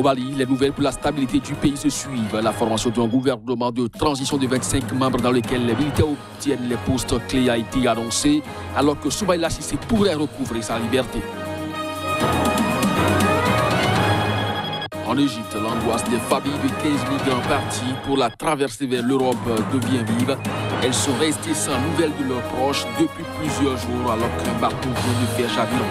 Mali, les nouvelles pour la stabilité du pays se suivent. La formation d'un gouvernement de transition de 25 membres dans lequel les militaires obtiennent les postes clés a été annoncée, alors que Soumaïla Cissé pourrait recouvrer sa liberté. En Égypte, l'angoisse des familles de 15 migrants partis pour la traversée vers l'Europe devient vive. Elles sont restées sans nouvelles de leurs proches depuis plusieurs jours alors qu'un bateau vient de faire chavirement.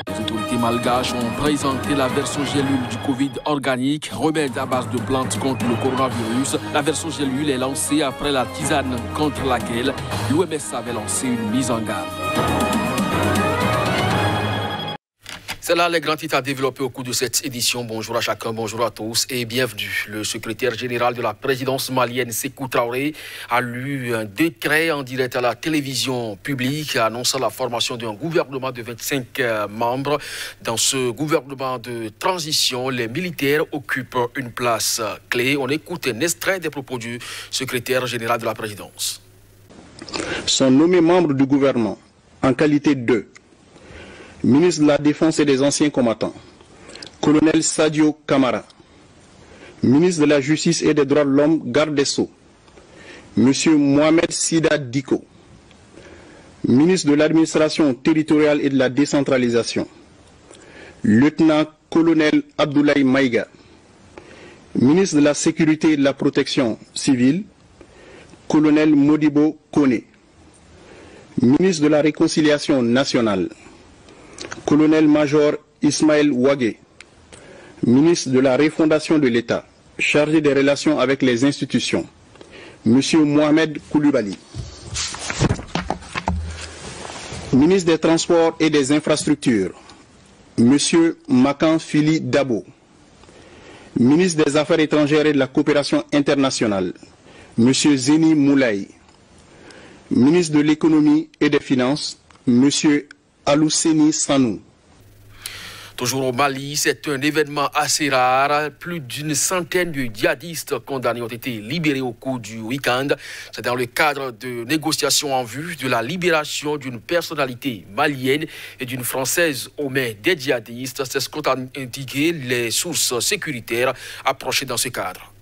Les autorités malgaches ont présenté la version gélule du Covid organique, remède à base de plantes contre le coronavirus. La version gélule est lancée après la tisane contre laquelle l'OMS avait lancé une mise en garde. C'est là les grands titres à développer au cours de cette édition. Bonjour à chacun, bonjour à tous et bienvenue. Le secrétaire général de la présidence malienne, Sékou Traoré, a lu un décret en direct à la télévision publique annonçant la formation d'un gouvernement de 25 membres. Dans ce gouvernement de transition, les militaires occupent une place clé. On écoute un extrait des propos du secrétaire général de la présidence. Sont nommés membres du gouvernement en qualité de ministre de la Défense et des anciens combattants, colonel Sadio Kamara, ministre de la Justice et des droits de l'homme, garde des Sceaux, monsieur Mohamed Sida Diko, ministre de l'administration territoriale et de la décentralisation, lieutenant-colonel Abdoulaye Maïga, ministre de la Sécurité et de la Protection civile, colonel Modibo Kone, ministre de la Réconciliation nationale, colonel-major Ismaël Ouagé, ministre de la Refondation de l'État, chargé des relations avec les institutions, monsieur Mohamed Koulibaly, ministre des Transports et des Infrastructures, monsieur Makan Fili Dabo, ministre des Affaires étrangères et de la Coopération internationale, monsieur Zeni Moulay, ministre de l'Économie et des Finances, monsieur Alousseni Sanou. Toujours au Mali, c'est un événement assez rare. Plus d'une centaine de djihadistes condamnés ont été libérés au cours du week-end. C'est dans le cadre de négociations en vue de la libération d'une personnalité malienne et d'une française aux mains des djihadistes. C'est ce qu'ont indiqué les sources sécuritaires approchées dans ce cadre.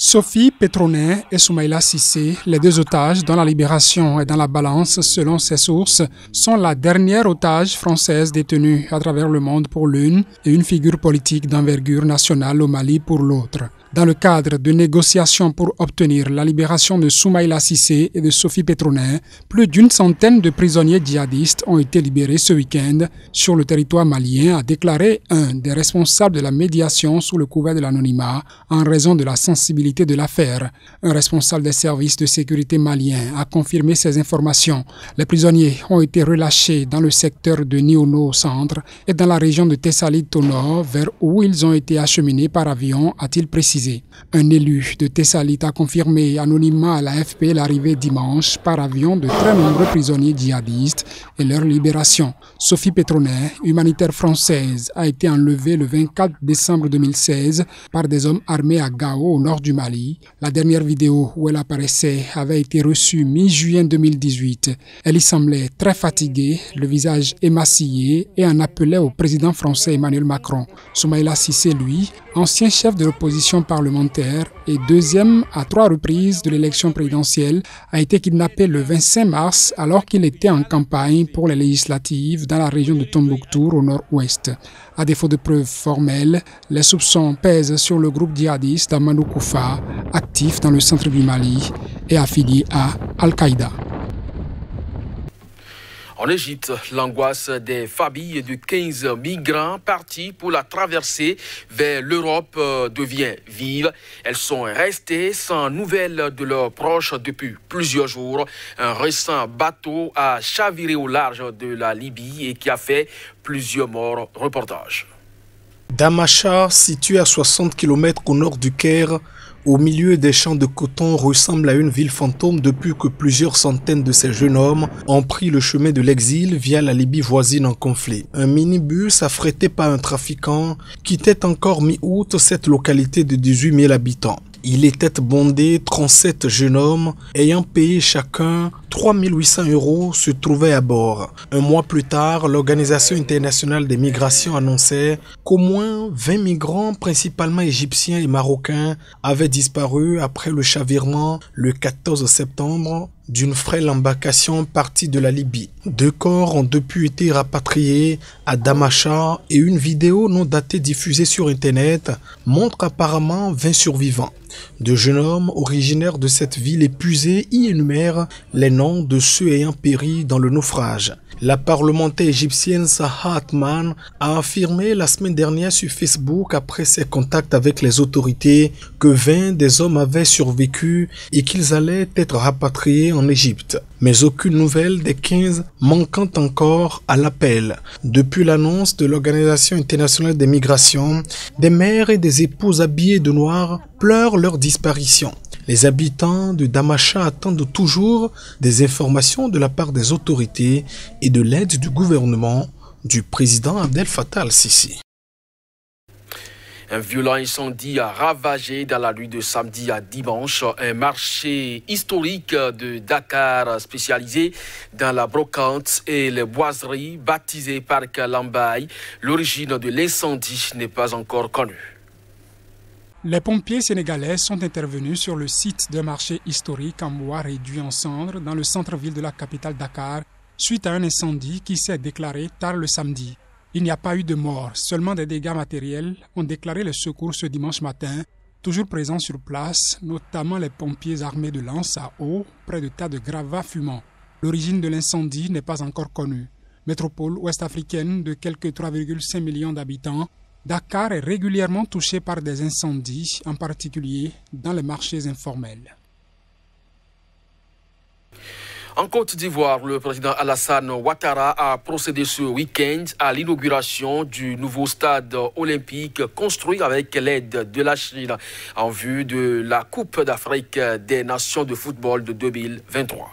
Sophie Petronet et Soumaïla Cissé, les deux otages dont la libération est dans la balance selon ces sources, sont la dernière otage française détenue à travers le monde pour l'une et une figure politique d'envergure nationale au Mali pour l'autre. Dans le cadre de négociations pour obtenir la libération de Soumaïla Cissé et de Sophie Petronet, plus d'une centaine de prisonniers djihadistes ont été libérés ce week-end sur le territoire malien, a déclaré un des responsables de la médiation sous le couvert de l'anonymat en raison de la sensibilité de l'affaire. Un responsable des services de sécurité maliens a confirmé ces informations. Les prisonniers ont été relâchés dans le secteur de Niono au centre et dans la région de Tessalit au nord, vers où ils ont été acheminés par avion, a-t-il précisé. Un élu de Tessalit a confirmé anonymement à l'AFP l'arrivée dimanche par avion de très nombreux prisonniers djihadistes et leur libération. Sophie Petronet, humanitaire française, a été enlevée le 24 décembre 2016 par des hommes armés à Gao, au nord du Mali. La dernière vidéo où elle apparaissait avait été reçue mi-juin 2018. Elle y semblait très fatiguée, le visage émacié et en appelait au président français Emmanuel Macron. Soumaïla Cissé, lui, ancien chef de l'opposition parlementaire et deuxième à 3 reprises de l'élection présidentielle, a été kidnappé le 25 mars alors qu'il était en campagne pour les législatives dans la région de Tombouctou au nord-ouest. À défaut de preuves formelles, les soupçons pèsent sur le groupe djihadiste Amadou Koufa, actif dans le centre du Mali et affilié à Al-Qaïda. En Égypte, l'angoisse des familles de 15 migrants partis pour la traversée vers l'Europe devient vive. Elles sont restées sans nouvelles de leurs proches depuis plusieurs jours. Un récent bateau a chaviré au large de la Libye et qui a fait plusieurs morts. Reportage. Damacha, situé à 60 km au nord du Caire, au milieu des champs de coton, ressemble à une ville fantôme depuis que plusieurs centaines de ces jeunes hommes ont pris le chemin de l'exil via la Libye voisine en conflit. Un minibus affrété par un trafiquant quittait encore mi-août cette localité de 18 000 habitants. Il était bondé 37 jeunes hommes ayant payé chacun 3 800 € se trouvaient à bord. Un mois plus tard, l'Organisation internationale des migrations annonçait qu'au moins 20 migrants, principalement égyptiens et marocains, avaient disparu après le chavirement le 14 septembre d'une frêle embarcation partie de la Libye. 2 corps ont depuis été rapatriés à Damacha et une vidéo non datée diffusée sur Internet montre apparemment 20 survivants. 2 jeunes hommes originaires de cette ville épuisée y énumèrent les noms de ceux ayant péri dans le naufrage. La parlementaire égyptienne Saha Atman a affirmé la semaine dernière sur Facebook, après ses contacts avec les autorités, que 20 des hommes avaient survécu et qu'ils allaient être rapatriés en Égypte. Mais aucune nouvelle des 15 manquant encore à l'appel. Depuis l'annonce de l'Organisation internationale des migrations, des mères et des épouses habillées de noir pleurent leur disparition. Les habitants de Damacha attendent toujours des informations de la part des autorités et de l'aide du gouvernement du président Abdel Fattah al-Sisi. Un violent incendie a ravagé dans la nuit de samedi à dimanche un marché historique de Dakar spécialisé dans la brocante et les boiseries baptisé Parc Lambaye. L'origine de l'incendie n'est pas encore connue. Les pompiers sénégalais sont intervenus sur le site d'un marché historique en bois réduit en cendres dans le centre-ville de la capitale Dakar suite à un incendie qui s'est déclaré tard le samedi. Il n'y a pas eu de mort, seulement des dégâts matériels ont déclaré les secours ce dimanche matin, toujours présents sur place, notamment les pompiers armés de lances à eau près de tas de gravats fumants. L'origine de l'incendie n'est pas encore connue. Métropole ouest-africaine de quelques 3,5 millions d'habitants, Dakar est régulièrement touché par des incendies, en particulier dans les marchés informels. En Côte d'Ivoire, le président Alassane Ouattara a procédé ce week-end à l'inauguration du nouveau stade olympique construit avec l'aide de la Chine en vue de la Coupe d'Afrique des Nations de football de 2023.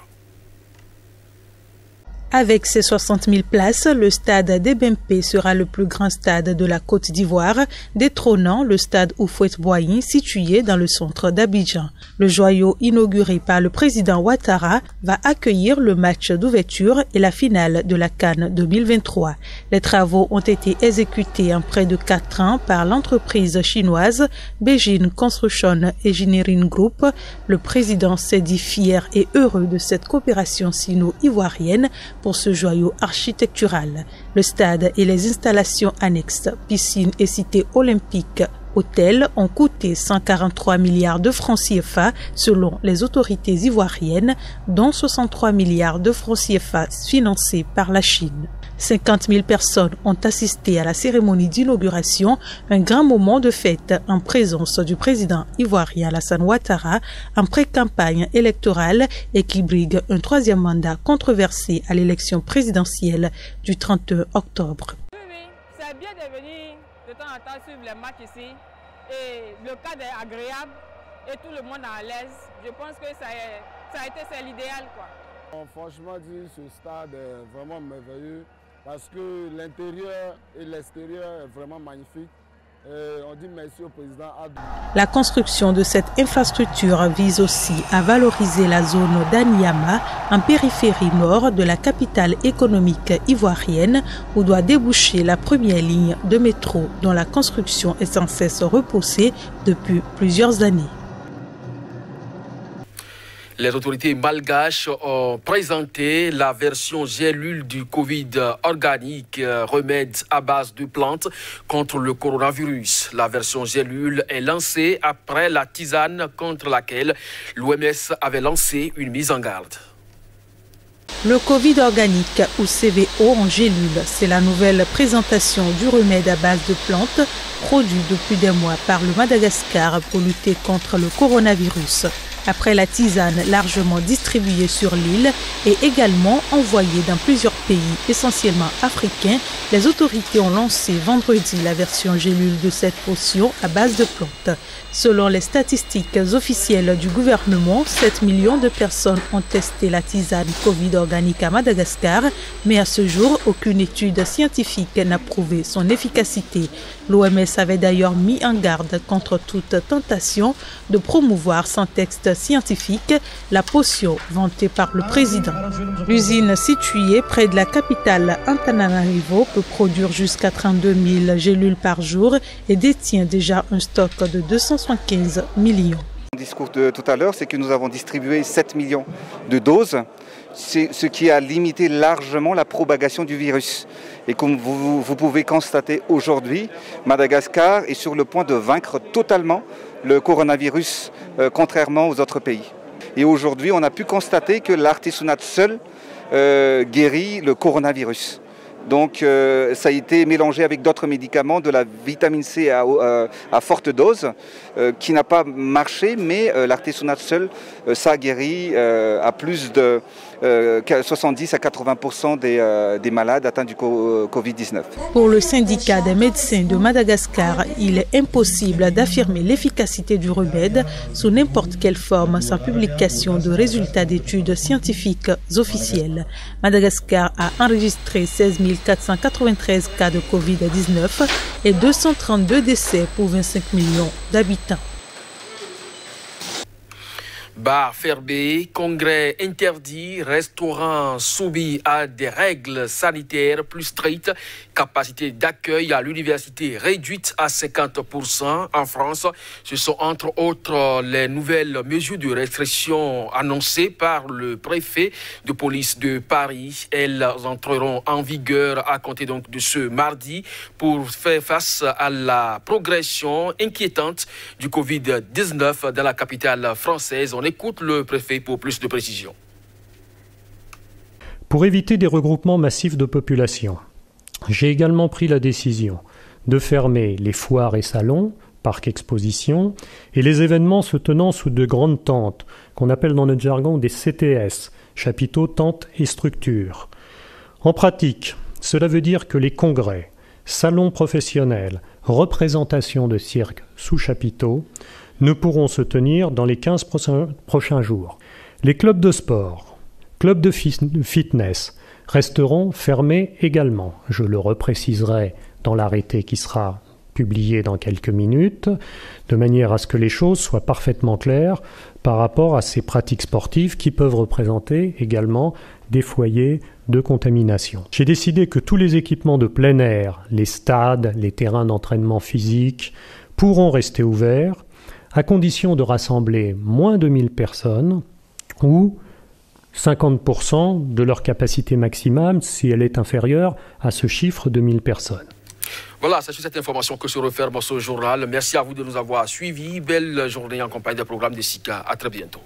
Avec ses 60 000 places, le stade d'Ebempe sera le plus grand stade de la Côte d'Ivoire, détrônant le stade Houphouët-Boigny situé dans le centre d'Abidjan. Le joyau inauguré par le président Ouattara va accueillir le match d'ouverture et la finale de la CAN 2023. Les travaux ont été exécutés en près de 4 ans par l'entreprise chinoise Beijing Construction Engineering Group. Le président s'est dit fier et heureux de cette coopération sino-ivoirienne pour ce joyau architectural. Le stade et les installations annexes, piscines et cités olympiques, hôtels ont coûté 143 milliards de francs CFA selon les autorités ivoiriennes, dont 63 milliards de francs CFA financés par la Chine. 50 000 personnes ont assisté à la cérémonie d'inauguration, un grand moment de fête en présence du président ivoirien Alassane Ouattara en pré-campagne électorale et qui brigue un 3e mandat controversé à l'élection présidentielle du 31 octobre. Oui, c'est bien de venir de temps en temps suivre les matchs ici et le cadre est agréable et tout le monde est à l'aise. Je pense que c'est l'idéal, quoi. Franchement dit, ce stade est vraiment merveilleux parce que l'intérieur et l'extérieur est vraiment magnifique. On dit merci au président Adou. La construction de cette infrastructure vise aussi à valoriser la zone d'Anyama en périphérie nord de la capitale économique ivoirienne où doit déboucher la première ligne de métro dont la construction est sans cesse repoussée depuis plusieurs années. Les autorités malgaches ont présenté la version gélule du Covid organique, remède à base de plantes contre le coronavirus. La version gélule est lancée après la tisane contre laquelle l'OMS avait lancé une mise en garde. Le Covid organique ou CVO en gélule, c'est la nouvelle présentation du remède à base de plantes produit depuis des mois par le Madagascar pour lutter contre le coronavirus. Après la tisane largement distribuée sur l'île et également envoyée dans plusieurs pays, essentiellement africains, les autorités ont lancé vendredi la version gélule de cette potion à base de plantes. Selon les statistiques officielles du gouvernement, 7 millions de personnes ont testé la tisane Covid organique à Madagascar, mais à ce jour, aucune étude scientifique n'a prouvé son efficacité. L'OMS avait d'ailleurs mis en garde contre toute tentation de promouvoir sans texte scientifiques, la potion vantée par le président. L'usine située près de la capitale Antananarivo peut produire jusqu'à 32 000 gélules par jour et détient déjà un stock de 275 millions. Le discours de tout à l'heure, c'est que nous avons distribué 7 millions de doses, ce qui a limité largement la propagation du virus. Et comme vous pouvez constater aujourd'hui, Madagascar est sur le point de vaincre totalement le coronavirus, contrairement aux autres pays. Et aujourd'hui, on a pu constater que l'artésunate seul guérit le coronavirus. Donc ça a été mélangé avec d'autres médicaments, de la vitamine C à forte dose, qui n'a pas marché, mais l'artésunate seul, ça guérit à plus de 70 à 80% des malades atteints du Covid-19. Pour le syndicat des médecins de Madagascar, il est impossible d'affirmer l'efficacité du remède sous n'importe quelle forme sans publication de résultats d'études scientifiques officielles. Madagascar a enregistré 16 493 cas de Covid-19 et 232 décès pour 25 millions d'habitants. Bar fermé, congrès interdit, restaurants soumis à des règles sanitaires plus strictes, capacité d'accueil à l'université réduite à 50%. En France, ce sont entre autres les nouvelles mesures de restriction annoncées par le préfet de police de Paris. Elles entreront en vigueur à compter donc de ce mardi pour faire face à la progression inquiétante du Covid-19 dans la capitale française. On écoute le préfet pour plus de précisions. Pour éviter des regroupements massifs de population, j'ai également pris la décision de fermer les foires et salons, parcs expositions, et les événements se tenant sous de grandes tentes, qu'on appelle dans notre jargon des CTS, chapiteaux, tentes et structures. En pratique, cela veut dire que les congrès, salons professionnels, représentations de cirque sous chapiteaux ne pourront se tenir dans les 15 prochains jours. Les clubs de sport, clubs de fitness resteront fermés également. Je le repréciserai dans l'arrêté qui sera publié dans quelques minutes, de manière à ce que les choses soient parfaitement claires par rapport à ces pratiques sportives qui peuvent représenter également des foyers de contamination. J'ai décidé que tous les équipements de plein air, les stades, les terrains d'entraînement physique, pourront rester ouverts, à condition de rassembler moins de 1000 personnes ou 50% de leur capacité maximale si elle est inférieure à ce chiffre de 1000 personnes. Voilà, c'est sur cette information que se referme ce journal. Merci à vous de nous avoir suivis. Belle journée en compagnie des programmes de SICA. À très bientôt.